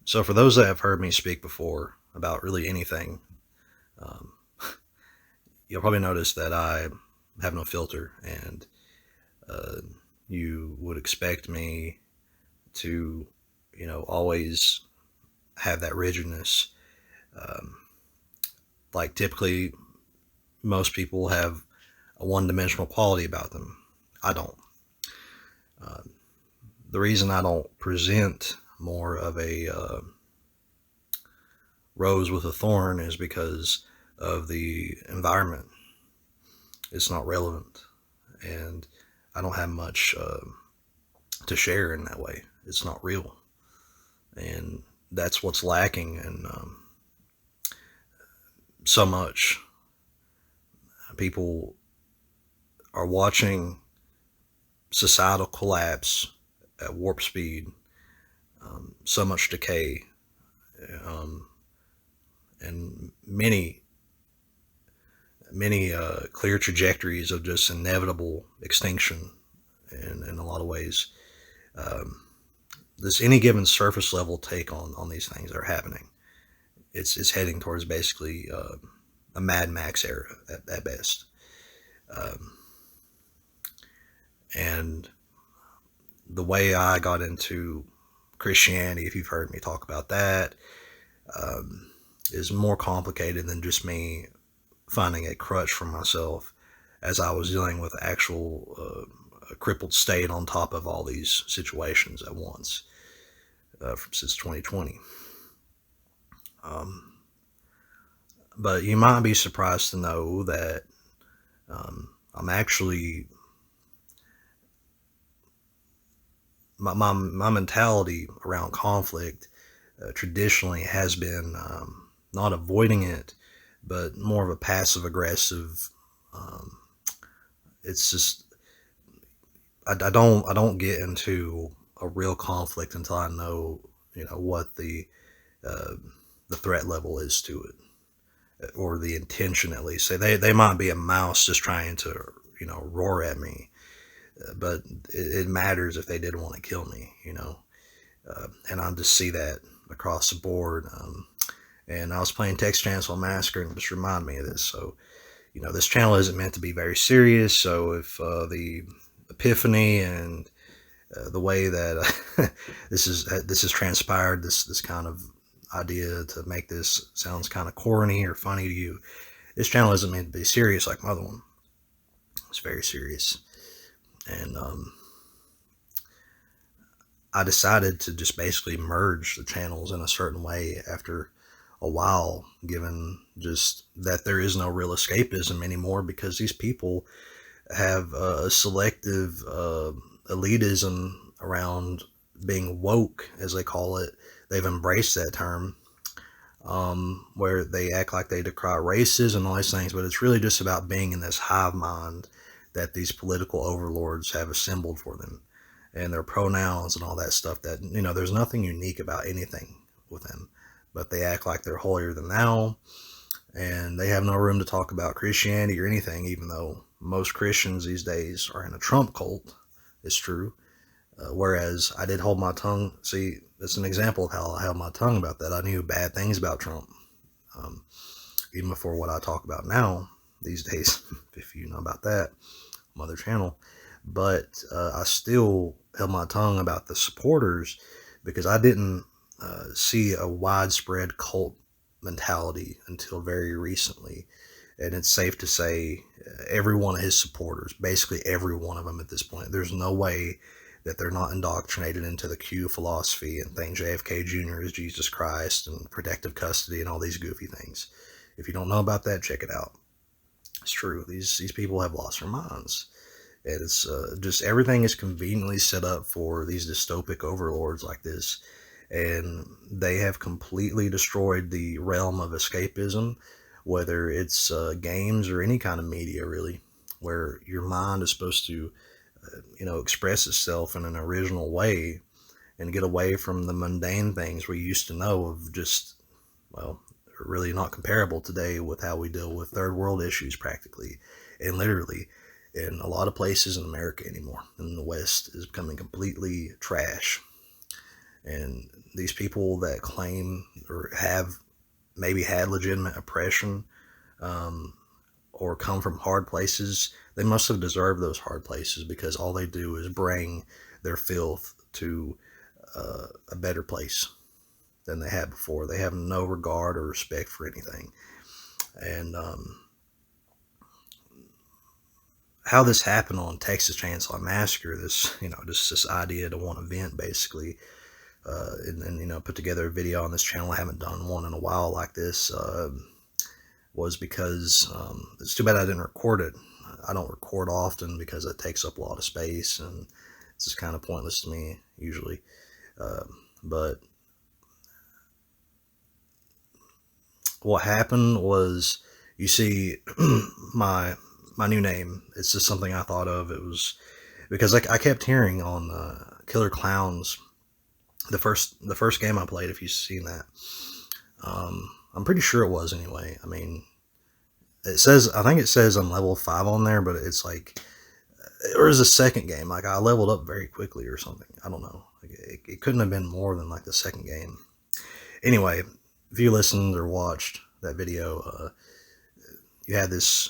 So, for those that have heard me speak before about really anything, um, you'll probably notice that I have no filter, and uh, you would expect me to, always have that rigidness. Um, like typically, most people have a one-dimensional quality about them. I don't. Uh, the reason I don't present more of a rose with a thorn is because of the environment. It's not relevant, and I don't have much to share in that way. It's not real, and that's what's lacking in so much. People are watching societal collapse at warp speed, so much decay, um, and many clear trajectories of just inevitable extinction in a lot of ways. Um, this any given surface level take on these things that are happening, it's heading towards basically a Mad Max era at best. Um, and the way I got into Christianity, if you've heard me talk about that, um, is more complicated than just me finding a crutch for myself as I was dealing with actual a crippled state on top of all these situations at once since 2020. Um, but you might be surprised to know that I'm actually my mentality around conflict traditionally has been not avoiding it, but more of a passive aggressive. Um, it's just I don't get into a real conflict until I know what uh, the threat level is to it, or the intention at least. Say they might be a mouse just trying to roar at me, but it matters if they did want to kill me. And I just see that across the board. And I was playing Texas Chainsaw Massacre, and it just reminded me of this. So, this channel isn't meant to be very serious. So, if the epiphany and the way that this has transpired, this kind of idea to make this sounds kind of corny or funny to you, this channel isn't meant to be serious like my other one. It's very serious, and I decided to just basically merge the channels in a certain way after a while, given just that there is no real escapism anymore because these people have a selective elitism around being woke, as they call it. They've embraced that term, where they act like they decry racism and all these things, but it's really just about being in this hive mind that these political overlords have assembled for them, and their pronouns and all that stuff. That there's nothing unique about anything with them, but they act like they're holier than thou, and they have no room to talk about Christianity or anything, even though most Christians these days are in a Trump cult. It's true. Whereas I did hold my tongue. See, that's an example of how I held my tongue about that. I knew bad things about Trump, um, even before what I talk about now these days, if you know about that, Mother Channel. But I still held my tongue about the supporters because I didn't see a widespread cult mentality until very recently. And it's safe to say every one of his supporters, basically every one of them at this point, there's no way that they're not indoctrinated into the Q philosophy and think JFK Jr. is Jesus Christ and protective custody and all these goofy things. If you don't know about that, check it out. It's true. These people have lost their minds. And it's just everything is conveniently set up for these dystopic overlords like this. And they have completely destroyed the realm of escapism, whether it's games or any kind of media, really, where your mind is supposed to express itself in an original way and get away from the mundane things we used to know of. Just, well, really not comparable today with how we deal with third world issues practically and literally in a lot of places in America anymore. And the West is becoming completely trash. And these people that claim or have maybe had legitimate oppression, um, or come from hard places, they must have deserved those hard places, because all they do is bring their filth to a better place than they had before. They have no regard or respect for anything. And how this happened on Texas Chainsaw Massacre, this, just this idea to want to vent, basically, and put together a video on this channel. I haven't done one in a while like this. Was because it's too bad I didn't record it. I don't record often because it takes up a lot of space, and it's just kind of pointless to me usually. But what happened was, you see, my new name, it's just something I thought of. It was because I kept hearing on Killer Clowns, the first game I played, if you've seen that. I'm pretty sure it was, anyway. I mean, I think it says I'm level 5 on there, but it's like, or is the second game, like I leveled up very quickly or something. I don't know. Like it couldn't have been more than like the second game. Anyway, if you listened or watched that video, you had this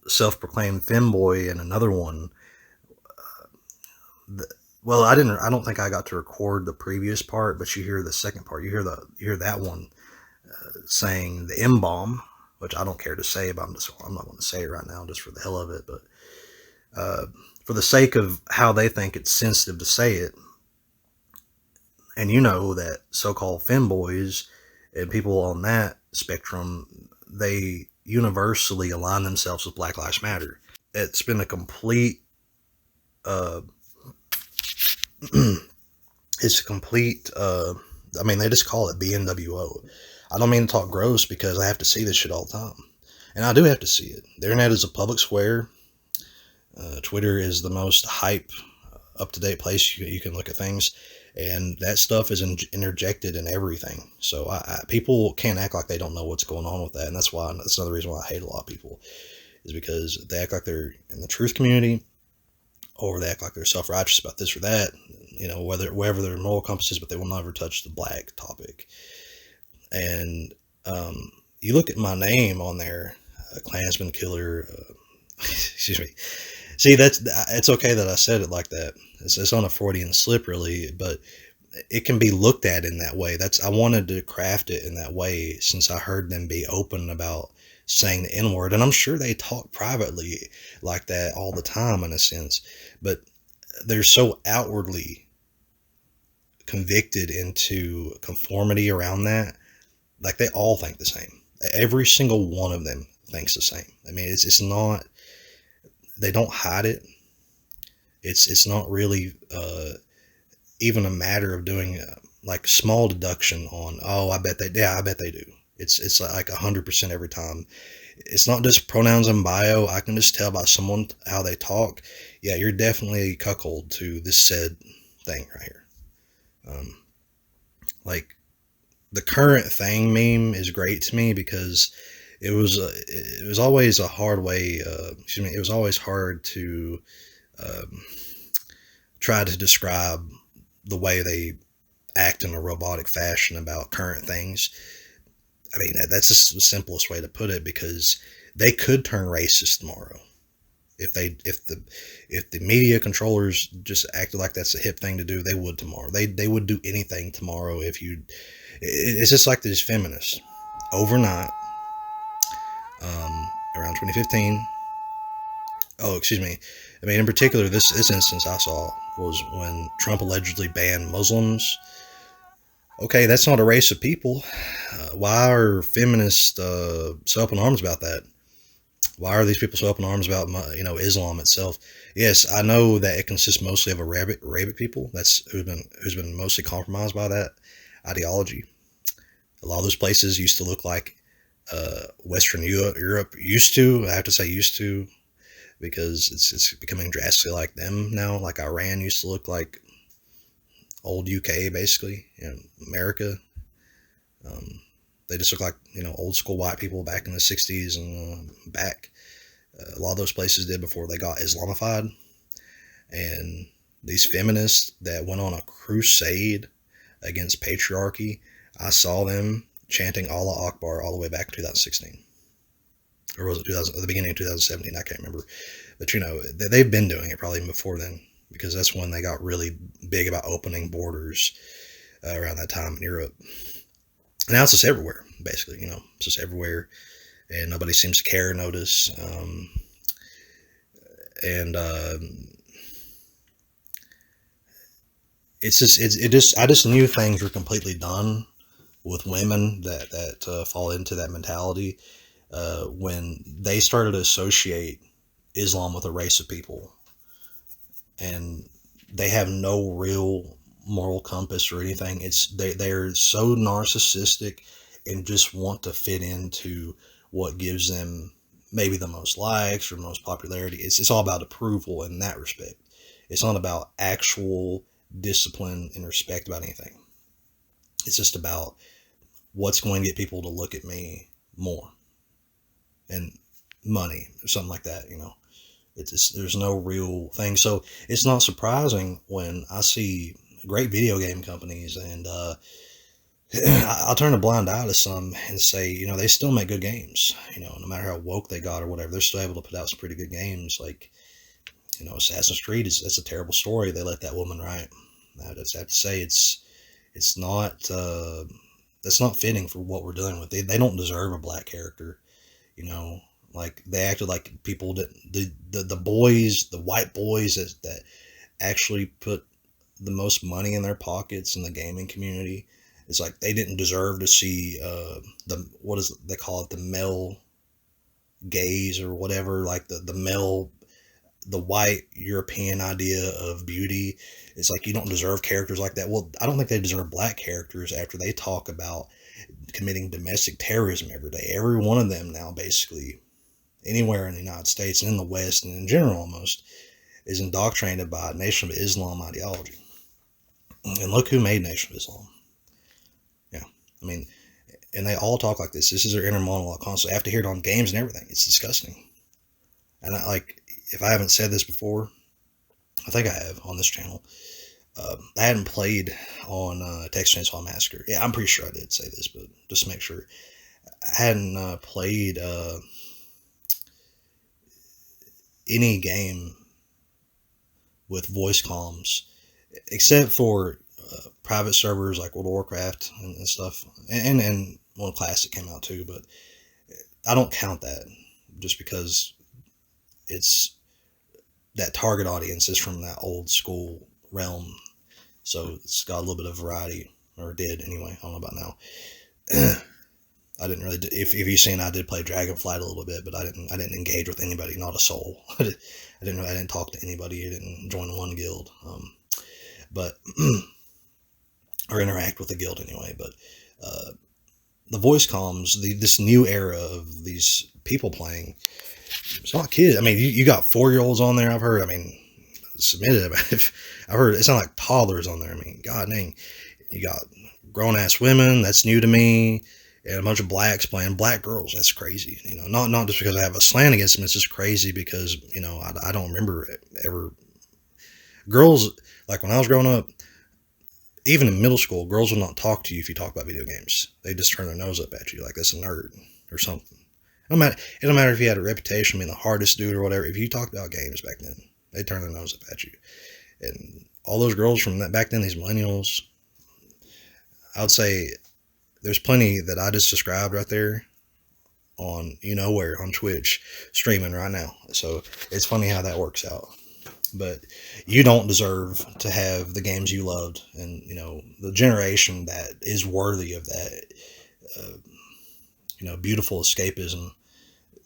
self-proclaimed femboy and another one. Well, I don't think I got to record the previous part, but you hear the second part. You hear that one saying the M bomb, which I don't care to say, but I'm not going to say it right now just for the hell of it. But for the sake of how they think it's sensitive to say it, and that so-called femboys and people on that spectrum, they universally align themselves with Black Lives Matter. It's been a complete it's a complete I mean, they just call it BNWO. I don't mean to talk gross, because I have to see this shit all the time, and I do have to see it. The internet is a public square. Twitter is the most hype, up-to-date place you can look at things, and that stuff is interjected in everything. So people can't act like they don't know what's going on with that, and that's another reason why I hate a lot of people, is because they act like they're in the truth community, or they act like they're self-righteous about this or that, wherever their moral compass is, but they will never touch the black topic. And you look at my name on there, Klansman Killer, excuse me. See, it's okay that I said it like that. It's on a Freudian slip, really, but it can be looked at in that way. I wanted to craft it in that way, since I heard them be open about saying the N-word, and I'm sure they talk privately like that all the time, in a sense, but they're so outwardly convicted into conformity around that. Like, they all think the same. Every single one of them thinks the same. I mean, it's not, they don't hide it. It's not really even a matter of doing like small deduction on, oh, I bet they do. It's like 100% every time. It's not just pronouns and bio. I can just tell by someone how they talk. Yeah, you're definitely cuckold to this said thing right here. Like, the current thing meme is great to me, because it was always a hard way. It was always hard to try to describe the way they act in a robotic fashion about current things. I mean, that's just the simplest way to put it, because they could turn racist tomorrow if the media controllers just acted like that's a hip thing to do. They would tomorrow. They would do anything tomorrow. It's just like these feminists overnight, around 2015. Oh, excuse me. I mean, in particular, this instance I saw was when Trump allegedly banned Muslims. Okay, that's not a race of people. Why are feminists so up in arms about that? Why are these people so up in arms about Islam itself? Yes, I know that it consists mostly of Arabic people. That's who's been mostly compromised by that ideology. A lot of those places used to look like Western Europe used to. I have to say used to, because it's becoming drastically like them now. Like Iran used to look like old UK, basically, America. They just look like old school white people back in the 60s and back. A lot of those places did before they got Islamified. And these feminists that went on a crusade against patriarchy, I saw them chanting Allah Akbar all the way back in 2016. Or was it 2000, at the beginning of 2017? I can't remember. But they've been doing it probably even before then, because that's when they got really big about opening borders around that time in Europe. And now it's just everywhere, basically. It's just everywhere, and nobody seems to care or notice. And I just knew things were completely done with women that fall into that mentality when they started to associate Islam with a race of people, and they have no real moral compass or anything. They're so narcissistic and just want to fit into what gives them maybe the most likes or most popularity. It's all about approval in that respect. It's not about actual discipline and respect about anything. It's just about what's going to get people to look at me more, and money or something like that. There's no real thing. So it's not surprising when I see great video game companies, and I'll turn a blind eye to some and say, they still make good games. No matter how woke they got or whatever, they're still able to put out some pretty good games. Like, Assassin's Creed that's a terrible story they let that woman write. I just have to say it's not that's not fitting for what we're dealing with. They don't deserve a black character. Like, they acted like people that the boys, the white boys that actually put the most money in their pockets in the gaming community. It's like they didn't deserve to see what is it, they call it, the male gaze or whatever, like the white European idea of beauty. It's like you don't deserve characters like that. Well, I don't think they deserve black characters after they talk about committing domestic terrorism every day. Every one of them now, basically, anywhere in the United States and in the West and in general almost, is indoctrinated by Nation of Islam ideology. And look who made Nation of Islam. Yeah. I mean, and they all talk like this. This is their inner monologue constantly. I have to hear it on games and everything. It's disgusting. And if I haven't said this before, I think I have on this channel. I hadn't played on Texas Chainsaw Massacre. Yeah, I'm pretty sure I did say this, but just to make sure. I hadn't played any game with voice comms, except for private servers like World of Warcraft and stuff, and one Classic came out too, but I don't count that just because it's that target audience is from that old school realm, so it's got a little bit of variety, or did anyway. I don't know about now. I didn't really. If you've seen, I did play Dragonflight a little bit, but I didn't engage with anybody, not a soul. I didn't talk to anybody. I didn't join one guild, but or interact with the guild anyway. But the voice comms, this new era of these people playing, it's not kids. I mean, you got 4-year-olds on there. I've heard. I mean, submitted. I've heard it's not like toddlers on there. I mean, god dang, you got grown ass women. That's new to me. And a bunch of blacks playing black girls. That's crazy. Not just because I have a slant against them. It's just crazy because, I don't remember ever. Girls, like when I was growing up, even in middle school, girls would not talk to you if you talk about video games. They just turn their nose up at you like that's a nerd or something. It don't matter if you had a reputation being the hardest dude or whatever. If you talked about games back then, they turn their nose up at you. And all those girls from that back then, these millennials, I would say there's plenty that I just described right there on, where, on Twitch, streaming right now. So it's funny how that works out. But you don't deserve to have the games you loved, and, the generation that is worthy of that, beautiful escapism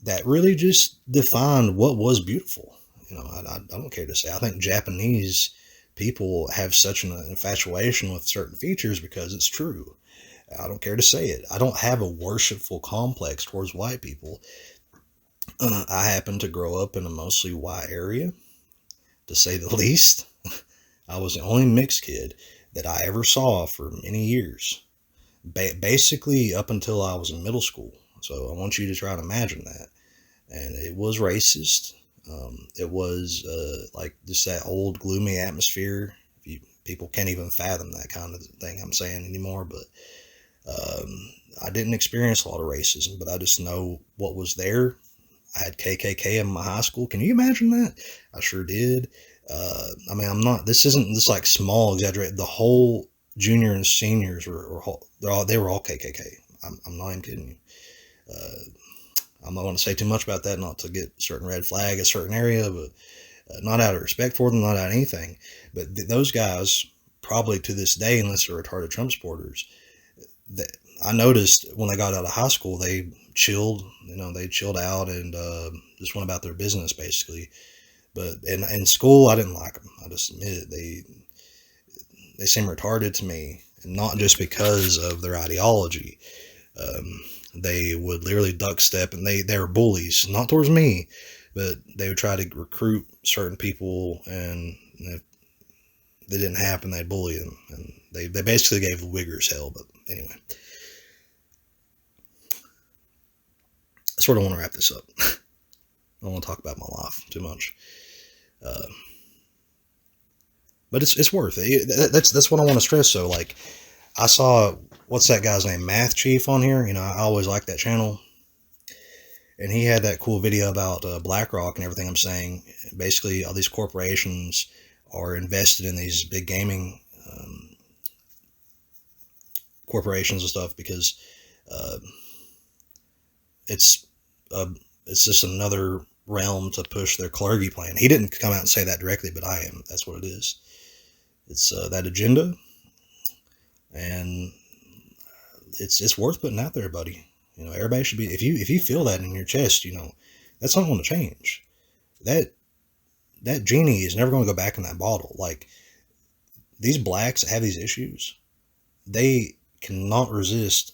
that really just defined what was beautiful. I don't care to say. I think Japanese people have such an infatuation with certain features because it's true. I don't care to say it. I don't have a worshipful complex towards white people. I happen to grow up in a mostly white area, to say the least. I was the only mixed kid that I ever saw for many years, basically up until I was in middle school. So I want you to try to imagine that. And it was racist. It was like just that old gloomy atmosphere. If you People can't even fathom that kind of thing I'm saying anymore. But I didn't experience a lot of racism, but I just know what was there. I had KKK in my high school. Can you imagine that? I sure did. I mean, I'm not. This isn't this like small exaggerate. The whole junior and seniors they were all KKK. I'm not even kidding you. I'm not going to say too much about that, not to get certain red flag a certain area, but not out of respect for them, not out of anything. But those guys, probably to this day, unless they're retarded Trump supporters, that I noticed when they got out of high school, they chilled. They chilled out and just went about their business basically. But in school, I didn't like them. I just admit it. They seem retarded to me, and not just because of their ideology. They would literally duck step, and they were bullies, not towards me, but they would try to recruit certain people, and if they didn't happen, they'd bully them, and they basically gave wiggers hell. But anyway, I sort of want to wrap this up. I don't want to talk about my life too much, but it's worth it. That's what I want to stress. So like, I saw, what's that guy's name, Math Chief, on here. I always like that channel, and he had that cool video about BlackRock and everything I'm saying. Basically, all these corporations are invested in these big gaming corporations and stuff because uh, it's it's just another realm to push their clergy plan. He didn't come out and say that directly, but I am. That's what it is. It's that agenda, and it's worth putting out there, buddy. Everybody should be. If you feel that in your chest, that's not going to change. That genie is never going to go back in that bottle. Like, these blacks that have these issues, they cannot resist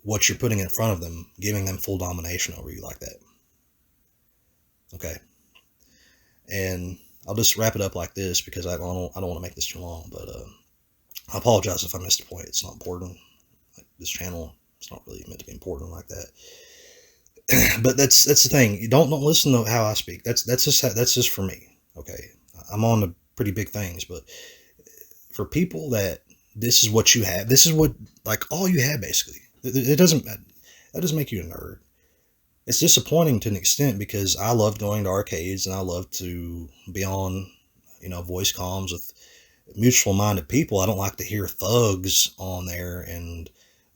what you're putting in front of them, giving them full domination over you like that. Okay, and I'll just wrap it up like this because I don't want to make this too long. But I apologize if I missed a point. It's not important. Like, this channel, it's not really meant to be important like that. But that's the thing. You don't listen to how I speak. That's just for me. Okay, I'm on the pretty big things, but for people that this is what you have, this is what, like, all you have basically. It doesn't, that doesn't make you a nerd. It's disappointing to an extent because I love going to arcades and I love to be on, voice comms with mutual minded people. I don't like to hear thugs on there and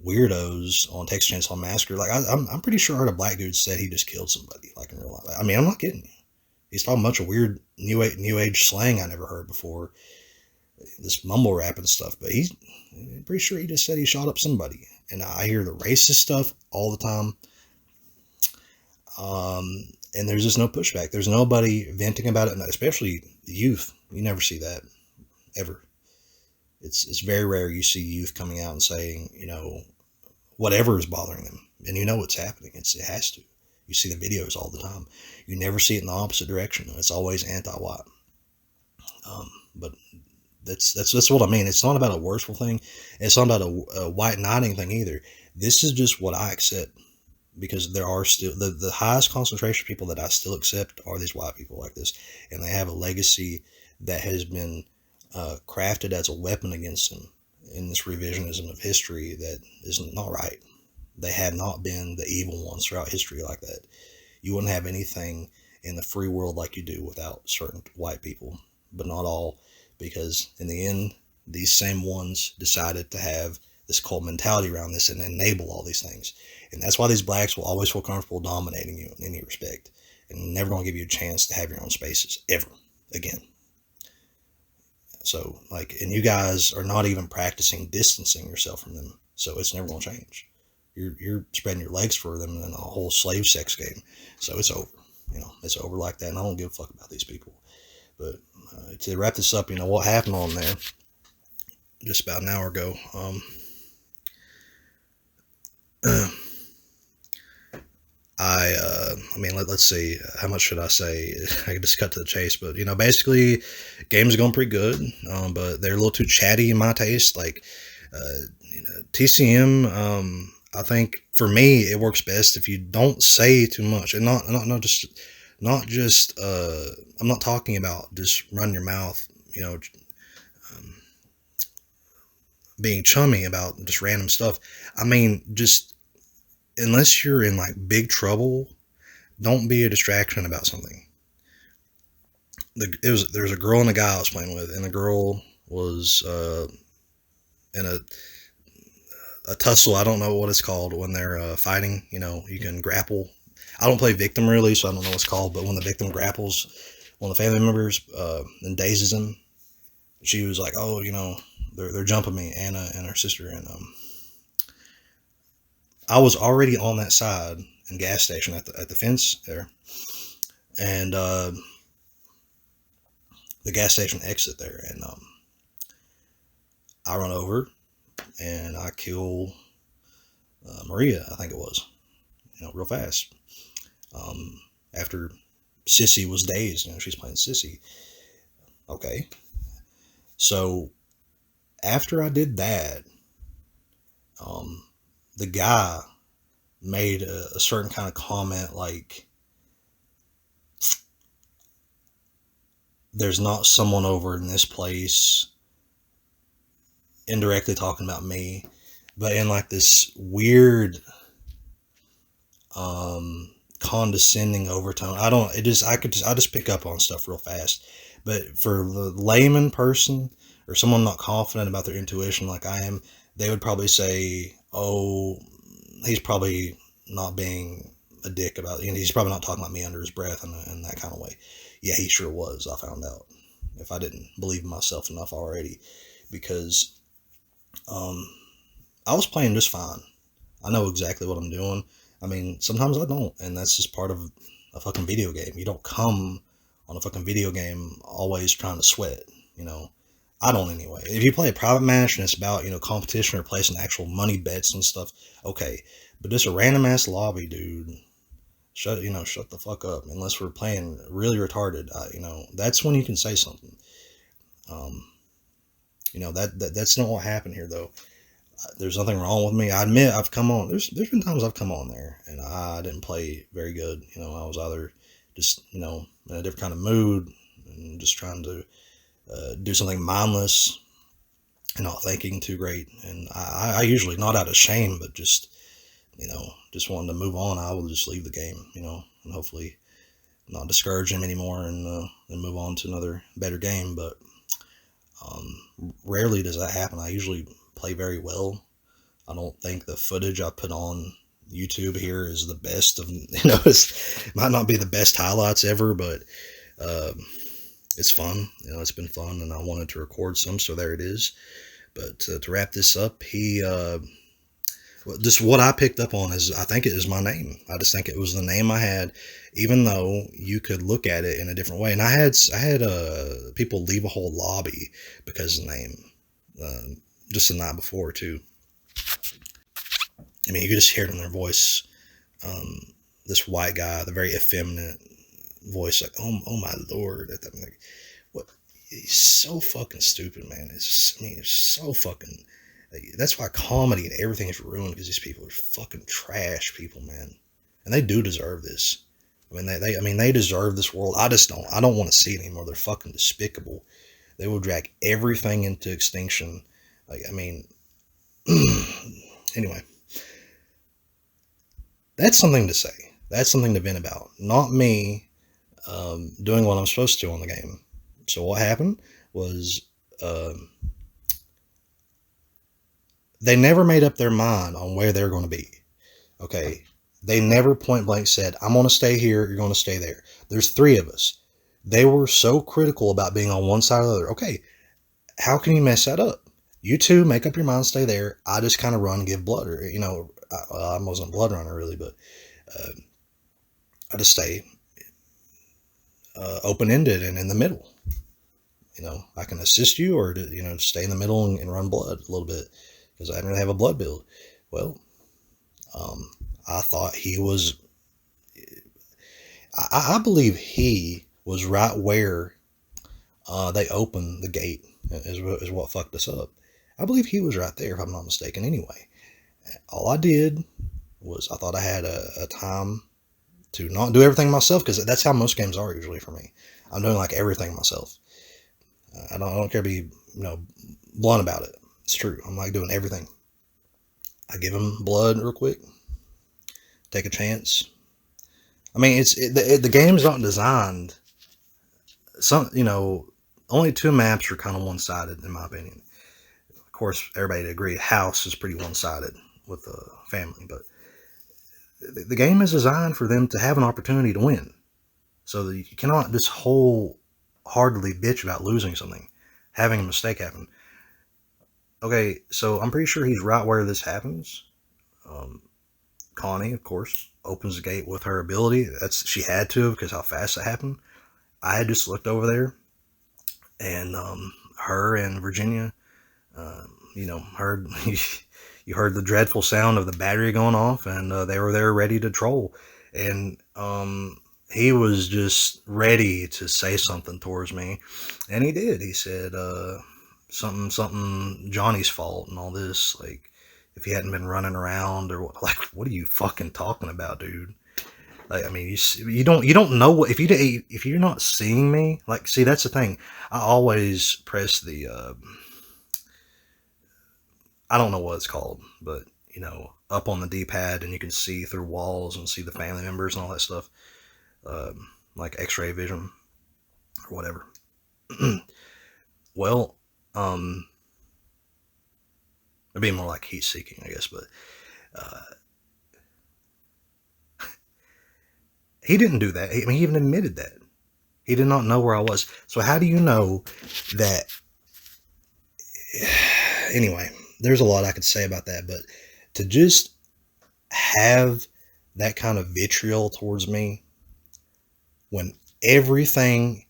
weirdos on Texas Chainsaw Massacre. Like, I'm pretty sure I heard a black dude said he just killed somebody, like, in real life. I mean, I'm not kidding you. He's talking a bunch of weird new age slang I never heard before, this mumble rap and stuff. But I'm pretty sure he just said he shot up somebody. And I hear the racist stuff all the time. And there's just no pushback. There's nobody venting about it, especially youth. You never see that, ever. It's very rare you see youth coming out and saying, whatever is bothering them. And what's happening. It has to. You see the videos all the time. You never see it in the opposite direction. It's always anti-white. But that's what I mean. It's not about a worshipful thing. It's not about a white knighting thing either. This is just what I accept, because there are still the highest concentration of people that I still accept are these white people like this, and they have a legacy that has been crafted as a weapon against them in this revisionism of history that is not right. They have not been the evil ones throughout history like that. You wouldn't have anything in the free world like you do without certain white people, but not all, because in the end, these same ones decided to have this cult mentality around this and enable all these things. And that's why these blacks will always feel comfortable dominating you in any respect, and never going to give you a chance to have your own spaces ever again. So, like, and you guys are not even practicing distancing yourself from them, so it's never going to change. You're spreading your legs for them in a whole slave sex game. So it's over. It's over like that, and I don't give a fuck about these people. But to wrap this up, what happened on there just about an hour ago. I mean, let's see, how much should I say? I can just cut to the chase, but basically, games are going pretty good, but they're a little too chatty in my taste. Like, TCM, I think for me it works best if you don't say too much, and not not just I'm not talking about just run your mouth, um, being chummy about just random stuff. I mean, just unless you're in like big trouble, don't be a distraction about something. There was a girl and a guy I was playing with, and the girl was in a tussle. I don't know what it's called when they're fighting. You can grapple. I don't play victim really, so I don't know what it's called. But when the victim grapples one of the family members and dazes him, she was like, "Oh, they're jumping me, Anna and her sister." And I was already on that side and gas station at the fence there, and the gas station exit there, and I run over and I kill Maria, I think it was, real fast. After Sissy was dazed, she's playing Sissy. Okay, so after I did that, um, the guy made a certain kind of comment like, "There's not someone over in this place," indirectly talking about me, but in like this weird condescending overtone. I just pick up on stuff real fast. But for the layman person or someone not confident about their intuition like I am, they would probably say, "Oh, he's probably not being a dick about it. He's probably not talking about me under his breath in that kind of way." Yeah, he sure was. I found out, if I didn't believe in myself enough already, because um, I was playing just fine. I know exactly what I'm doing. I mean, sometimes I don't, and that's just part of a fucking video game. You don't come on a fucking video game always trying to sweat, you know. I don't anyway. If you play a private match and it's about, competition or placing actual money bets and stuff, okay. But just a random ass lobby, dude. Shut the fuck up. Unless we're playing really retarded, that's when you can say something. Um, that's not what happened here though. There's nothing wrong with me. I admit I've come on. There's been times I've come on there and I didn't play very good. I was either just in a different kind of mood and just trying to do something mindless and not thinking too great. And I usually, not out of shame, but just wanting to move on. I will just leave the game, and hopefully not discourage him anymore and move on to another better game. But rarely does that happen. I usually play very well. I don't think the footage I put on YouTube here is the best of, it might not be the best highlights ever, but it's fun. It's been fun, and I wanted to record some, so there it is. But to wrap this up, just what I picked up on is, I think it is my name. I just think it was the name I had, even though you could look at it in a different way. And I had people leave a whole lobby because of the name, just the night before too. I mean, you could just hear it in their voice. This white guy, the very effeminate voice, like, oh my lord, at them, like, what? He's so fucking stupid, man. It's so fucking. That's why comedy and everything is ruined, because these people are fucking trash people, man, and they do deserve this. I mean, they deserve this world. I don't want to see it anymore. They're fucking despicable. They will drag everything into extinction. Like, I mean, anyway. That's something to say. That's something to vent about. Not me doing what I'm supposed to on the game. So what happened was they never made up their mind on where they're going to be. Okay. They never point blank said, "I'm going to stay here, you're going to stay there." There's 3 of us. They were so critical about being on one side or the other. Okay. How can you mess that up? You two make up your mind, stay there. I just kind of run and give blood, or, I wasn't a blood runner really, but I just stay open-ended and in the middle. I can assist you, or stay in the middle and run blood a little bit, because I didn't really have a blood build. Well, I thought he was. I believe he was right where they opened the gate. Is what fucked us up. I believe he was right there, if I'm not mistaken. Anyway, all I did was, I thought I had a time to not do everything myself, because that's how most games are usually for me. I'm doing like everything myself. I don't care to be blunt about it. It's true. I'm like doing everything. I give him blood real quick, take a chance. I mean, the game's not designed. Some only two maps are kind of one sided in my opinion. Of course, everybody agree. House is pretty one sided with the family, but the game is designed for them to have an opportunity to win. So that you cannot just wholeheartedly bitch about losing something, having a mistake happen. Okay, so I'm pretty sure he's right where this happens. Um, Connie, of course, opens the gate with her ability. She had to because how fast it happened. I had just looked over there, and her and Virginia, heard you heard the dreadful sound of the battery going off, and they were there ready to troll, and he was just ready to say something towards me, and he did. He said something Johnny's fault and all this, like if he hadn't been running around or like, what are you fucking talking about, dude? Like, I mean, you don't know what if you're not seeing me. Like, see, that's the thing. I always press the I don't know what it's called, but up on the D-pad, and you can see through walls and see the family members and all that stuff, like X-ray vision or whatever. Well, it'd be more like heat seeking, I guess, but uh, he didn't do that. I mean, he even admitted that he did not know where I was. So how do you know that? Anyway, there's a lot I could say about that, but to just have that kind of vitriol towards me when everything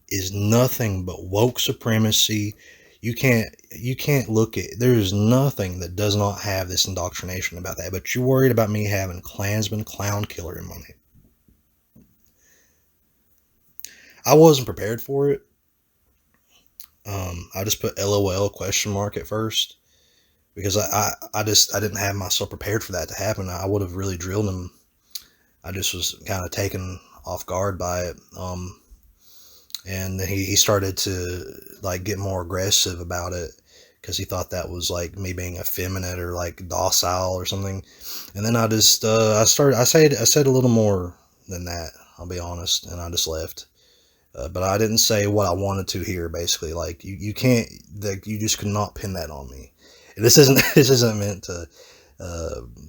is nothing but woke supremacy. You can't look at, there's nothing that does not have this indoctrination about that, but you're worried about me having Klansman clown killer in my name. I wasn't prepared for it. I just put LOL question mark at first because I didn't have myself prepared for that to happen. I would have really drilled him. I just was kind of taken off guard by it. And then he started to like get more aggressive about it because he thought that was like me being effeminate or like docile or something. And then I just I said a little more than that, I'll be honest, and I just left. But I didn't say what I wanted to hear. Basically, like you can't, like you just could not pin that on me. And this isn't this isn't meant to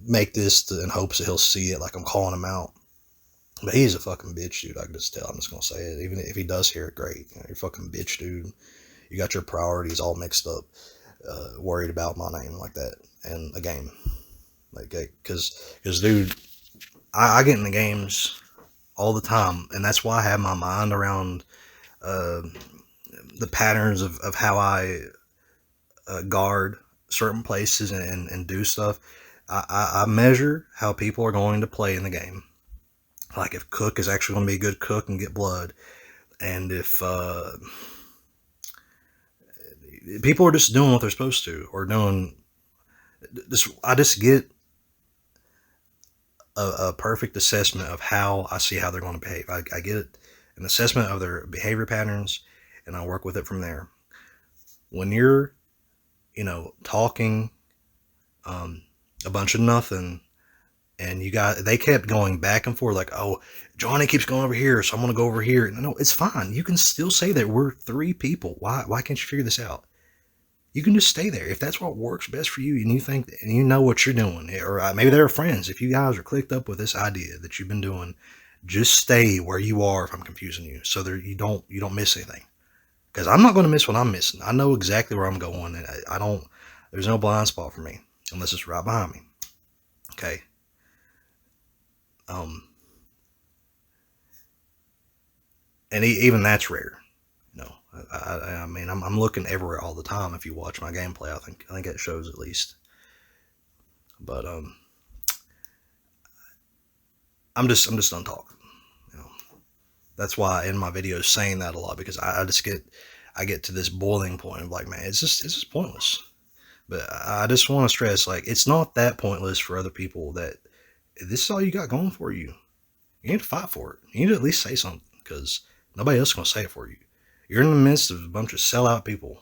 make this in hopes that he'll see it like I'm calling him out. But he's a fucking bitch, dude. I can just tell. I'm just gonna say it. Even if he does hear it, great. You're a fucking bitch, dude. You got your priorities all mixed up, worried about my name like that and a game, like, because dude, I get in the games all the time, and that's why I have my mind around uh, the patterns of how I guard certain places and do stuff. I measure how people are going to play in the game. Like if Cook is actually going to be a good cook and get blood, and if people are just doing what they're supposed to or doing this, I just get a perfect assessment of how I see how they're going to behave. I get an assessment of their behavior patterns, and I work with it from there. When you're talking a bunch of nothing, and they kept going back and forth like, oh, Johnny keeps going over here, so I'm gonna go over here. No, it's fine. You can still say that we're three people. Why can't you figure this out? You can just stay there if that's what works best for you, and you think and you know what you're doing, or maybe they're friends. If you guys are clicked up with this idea that you've been doing, just stay where you are. If I'm confusing you, so there you don't miss anything, because I'm not going to miss what I'm missing. I know exactly where I'm going, and I don't. There's no blind spot for me unless it's right behind me. Okay. Um, and even that's rare. No, I mean, I'm looking everywhere all the time. If you watch my gameplay, I think it shows at least. But I'm just done talking. You know, that's why in my videos saying that a lot, because I get to this boiling point of like, man, it's just pointless. But I just want to stress, like, it's not that pointless for other people that this is all you got going for you. You need to fight for it. You need to at least say something because nobody else is going to say it for you. You're in the midst of a bunch of sellout people.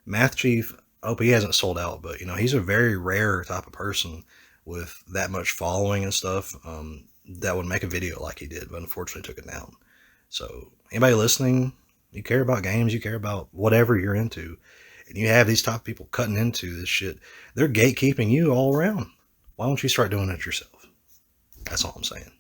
Math Chief, I hope he hasn't sold out, but he's a very rare type of person with that much following and stuff that would make a video like he did, but unfortunately took it down. So anybody listening, you care about games, you care about whatever you're into, and you have these type of people cutting into this shit, they're gatekeeping you all around. Why don't you start doing it yourself? That's all I'm saying.